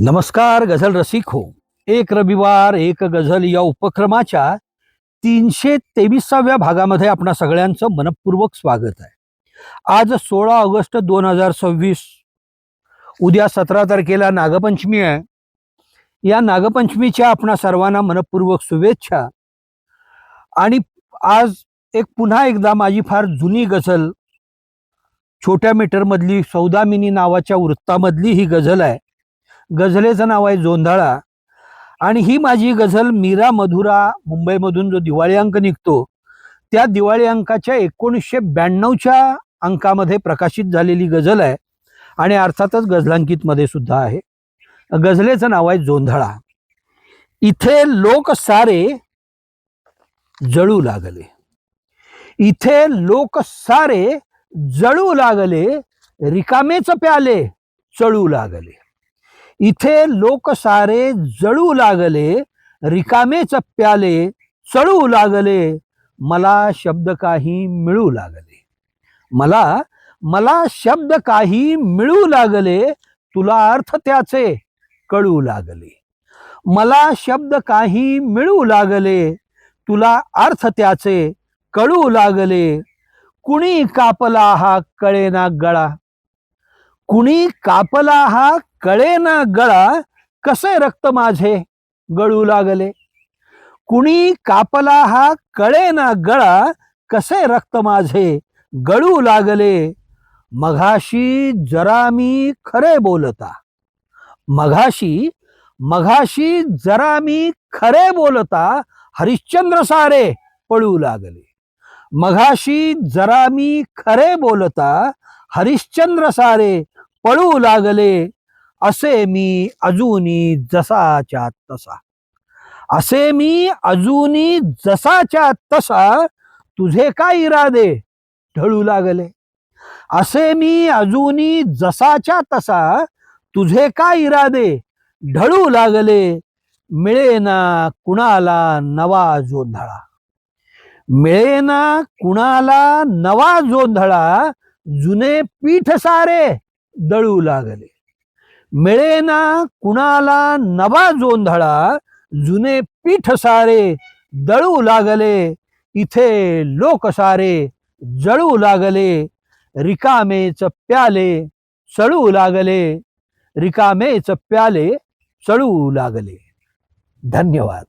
नमस्कार गझल रसिक हो. एक रविवार एक गझल या उपक्रमाच्या 323व्या भागामध्ये आपणा सगळ्यांचं मनपूर्वक स्वागत आहे. आज 16 ऑगस्ट 2026. उद्या 17 तारखेला नागपंचमी आहे. या नागपंचमीच्या आपणा सर्वांना मनपूर्वक शुभेच्छा. आणि आज पुन्हा एकदा माझी फार जुनी गझल, छोट्या मीटरमधली सौदामिनी नावाच्या वृत्तामधली ही गझल आहे. गझलेचं नाव आहे जोंधळा. आणि ही माझी गझल मीरा मधुरा मुंबईमधून जो दिवाळी अंक निघतो त्या दिवाळी अंकाच्या 1992च्या अंकामध्ये प्रकाशित झालेली गझल आहे. आणि अर्थातच गझलांकितमध्ये सुद्धा आहे. गझलेचं नाव आहे जोंधळा. इथे लोक सारे जळू लागले, इथे लोक सारे जळू लागले, रिकामेच प्याले चळू लागले. इथे लोक सारे जळू लागले, रिकामेच प्याले चळू लागले. मला शब्द काही मिळू लागले, मला शब्द काही मिळू लागले, तुला अर्थ त्याचे कळू लागले. मला शब्द काही मिळू लागले, तुला अर्थ त्याचे कळू लागले. कुणी कापला हा कळेना गळा, कुणी कापला हा कळेना गळा, कसे रक्त माझे गळू लागले. कुणी कापला हा कळेना गळा, कसे रक्त माझे गळू लागले. मघाशी जरा मी खरे बोलता, मघाशी जरा मी खरे बोलता, हरिश्चंद्र सारे पळू लागले. मघाशी जरा मी खरे बोलता, हरिश्चंद्र सारे पळू लागले. असे मी अजूनी जसाच्या तसा, असे मी अजूनी जसाच्या तसा, तुझे काय इरादे ढळू लागले. असे मी अजूनी जसाच्या तसा, तुझे काय इरादे ढळू लागले. मिळेना कुणाला नवा जोंधळा, मिळेना कुणाला नवा जोंधळा, जुने पीठ सारे दळू लागले. मिळेना कुणाला नवा जोंधळा, जुने पीठ सारे दळू लागले. इथे लोक सारे जळू लागले, रिकामेच प्याले चळू लागले, रिकामेच प्याले चळू लागले. धन्यवाद.